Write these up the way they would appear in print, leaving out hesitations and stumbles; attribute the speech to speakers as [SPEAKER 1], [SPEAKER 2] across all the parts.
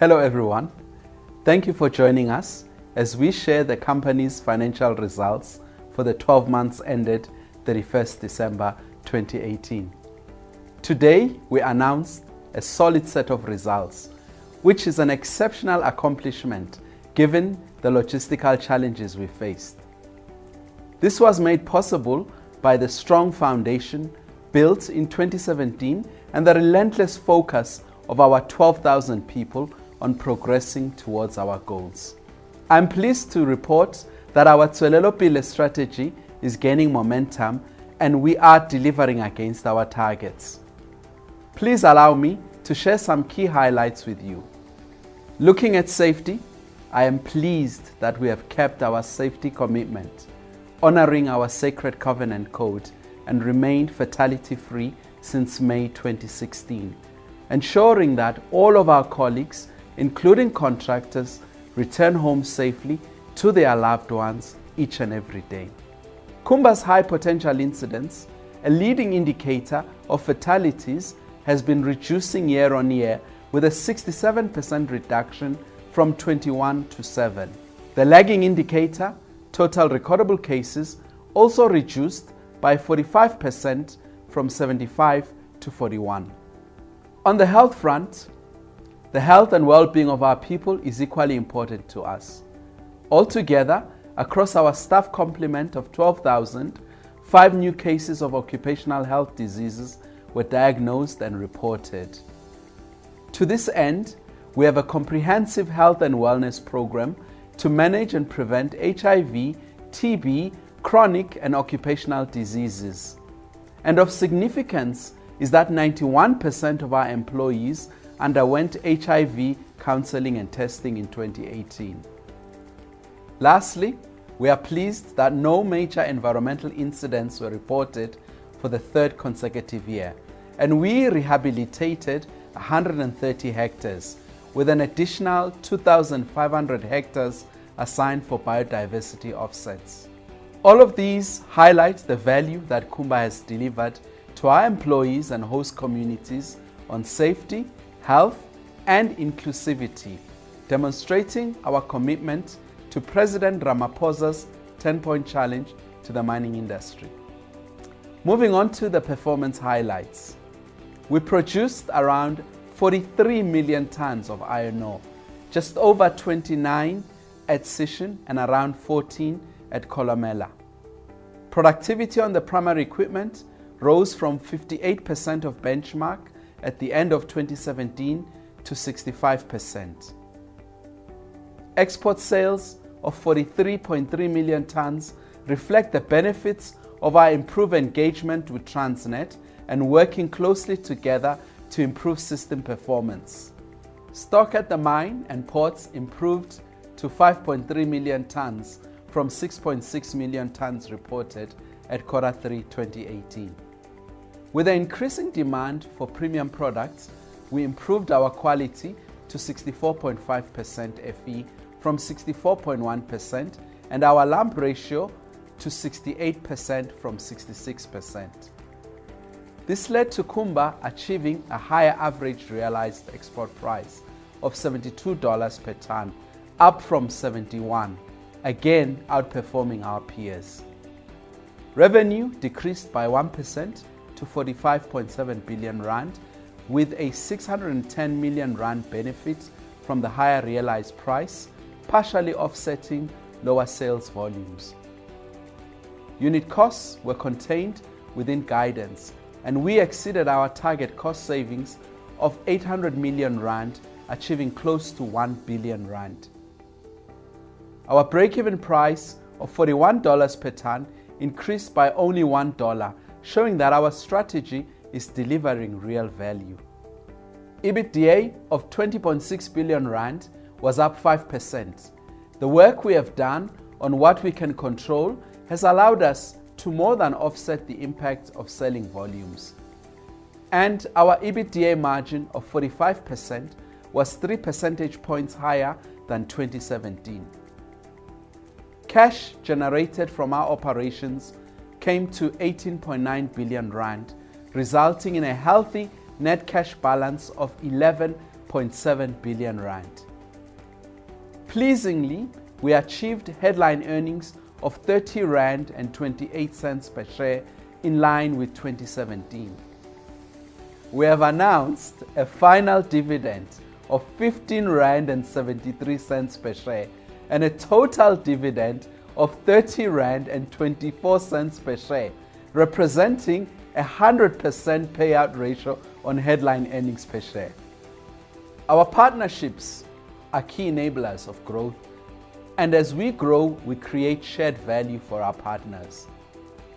[SPEAKER 1] Hello everyone. Thank you for joining us as we share the company's financial results for the 12 months ended 31st December 2018. Today we announced a solid set of results, which is an exceptional accomplishment given the logistical challenges we faced. This was made possible by the strong foundation built in 2017 and the relentless focus of our 12,000 people on progressing towards our goals. I'm pleased to report that our Tswelelopele strategy is gaining momentum and we are delivering against our targets. Please allow me to share some key highlights with you. Looking at safety, I am pleased that we have kept our safety commitment, honoring our sacred covenant code and remained fatality-free since May 2016, ensuring that all of our colleagues, including contractors, return home safely to their loved ones each and every day. Kumba's high potential incidents, a leading indicator of fatalities, has been reducing year on year with a 67% reduction from 21 to 7. The lagging indicator, total recordable cases, also reduced by 45% from 75 to 41. On the health front, the health and well-being of our people is equally important to us. Altogether, across our staff complement of 12,000, 5 new cases of occupational health diseases were diagnosed and reported. To this end, we have a comprehensive health and wellness program to manage and prevent HIV, TB, chronic and occupational diseases. And of significance is that 91% of our employees underwent HIV counseling and testing in 2018. Lastly, we are pleased that no major environmental incidents were reported for the 3rd consecutive year, and we rehabilitated 130 hectares, with an additional 2,500 hectares assigned for biodiversity offsets. All of these highlight the value that Kumba has delivered to our employees and host communities on safety, health, and inclusivity, demonstrating our commitment to President Ramaphosa's 10-point challenge to the mining industry. Moving on to the performance highlights. We produced around 43 million tons of iron ore, just over 29 at Sishen and around 14 at Kolomela. Productivity on the primary equipment rose from 58% of benchmark at the end of 2017 to 65%. Export sales of 43.3 million tons reflect the benefits of our improved engagement with Transnet and working closely together to improve system performance. Stock at the mine and ports improved to 5.3 million tons from 6.6 million tons reported at Q3 2018. With the increasing demand for premium products, we improved our quality to 64.5% Fe from 64.1% and our lump ratio to 68% from 66%. This led to Kumba achieving a higher average realized export price of $72 per ton, up from $71, again outperforming our peers. Revenue decreased by 1% to 45.7 billion rand, with a 610 million rand benefit from the higher realized price, partially offsetting lower sales volumes. Unit costs were contained within guidance, and we exceeded our target cost savings of 800 million rand, achieving close to 1 billion rand. Our break-even price of $41 per ton increased by only $1, showing that our strategy is delivering real value. EBITDA of 20.6 billion rand was up 5%. The work we have done on what we can control has allowed us to more than offset the impact of selling volumes. And our EBITDA margin of 45% was 3 percentage points higher than 2017. Cash generated from our operations came to 18.9 billion rand, resulting in a healthy net cash balance of 5.7 billion rand. Pleasingly, we achieved headline earnings of 30 rand and 28 cents per share in line with 2017. We have announced a final dividend of 15 rand and 73 cents per share and a total dividend of 30 rand and 24 cents per share, representing a 100% payout ratio on headline earnings per share. Our partnerships are key enablers of growth, and as we grow, we create shared value for our partners.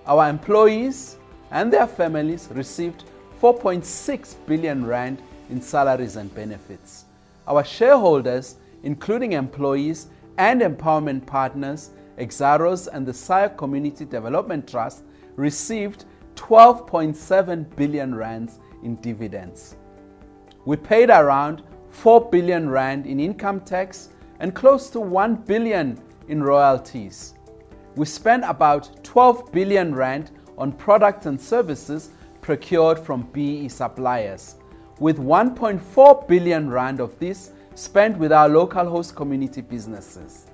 [SPEAKER 1] Our employees and their families received 4.6 billion rand in salaries and benefits. Our shareholders, including employees and empowerment partners, Exaros and the Sire Community Development Trust, received 12.7 billion rands in dividends. We paid around 4 billion rand in income tax and close to 1 billion in royalties. We spent about 12 billion rand on products and services procured from BEE suppliers, with 1.4 billion rand of this spent with our local host community businesses.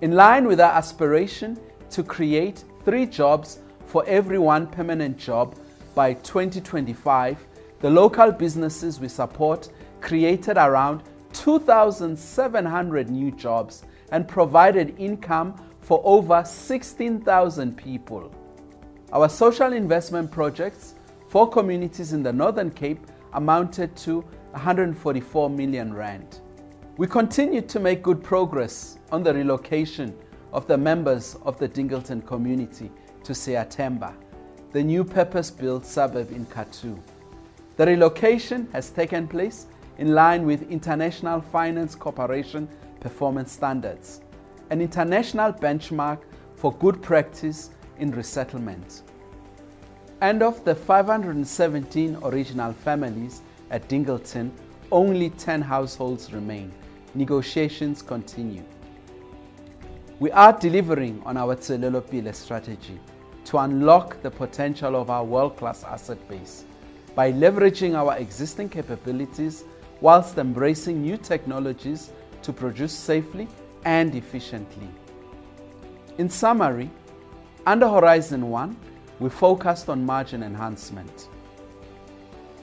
[SPEAKER 1] In line with our aspiration to create 3 jobs for every 1 permanent job by 2025, the local businesses we support created around 2,700 new jobs and provided income for over 16,000 people. Our social investment projects for communities in the Northern Cape amounted to 144 million rand. We continued to make good progress on the relocation of the members of the Dingleton community to Themba, the new purpose-built suburb in Kathu. The relocation has taken place in line with International Finance Corporation performance standards, an international benchmark for good practice in resettlement. And of the 517 original families at Dingleton, only 10 households remain. Negotiations continue. We are delivering on our Tselelopele strategy to unlock the potential of our world-class asset base by leveraging our existing capabilities whilst embracing new technologies to produce safely and efficiently. In summary, under Horizon 1, we focused on margin enhancement.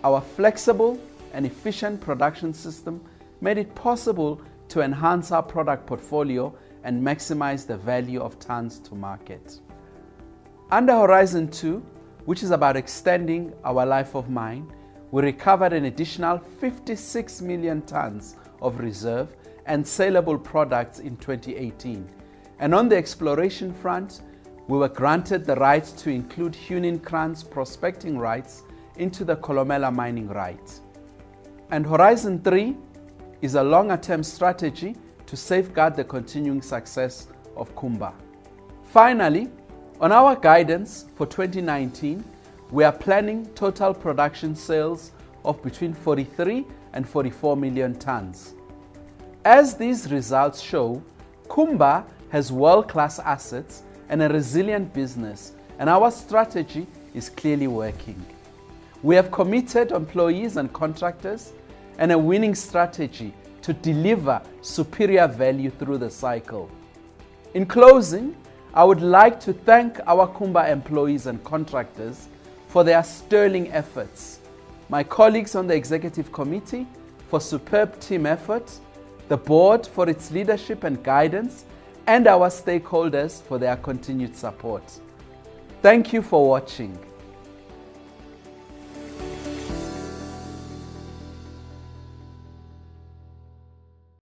[SPEAKER 1] Our flexible and efficient production system made it possible to enhance our product portfolio and maximize the value of tons to market. Under Horizon 2, which is about extending our life of mine, we recovered an additional 56 million tons of reserve and saleable products in 2018. And on the exploration front, we were granted the right to include Hunin-Kranz prospecting rights into the Kolomela mining right. And Horizon 3 is a longer-term strategy to safeguard the continuing success of Kumba. Finally, on our guidance for 2019, we are planning total production sales of between 43 and 44 million tons. As these results show, Kumba has world-class assets and a resilient business, and our strategy is clearly working. We have committed employees and contractors and a winning strategy to deliver superior value through the cycle. In closing, I would like to thank our Kumba employees and contractors for their sterling efforts, my colleagues on the Executive Committee for superb team effort, the board for its leadership and guidance, and our stakeholders for their continued support. Thank you for watching.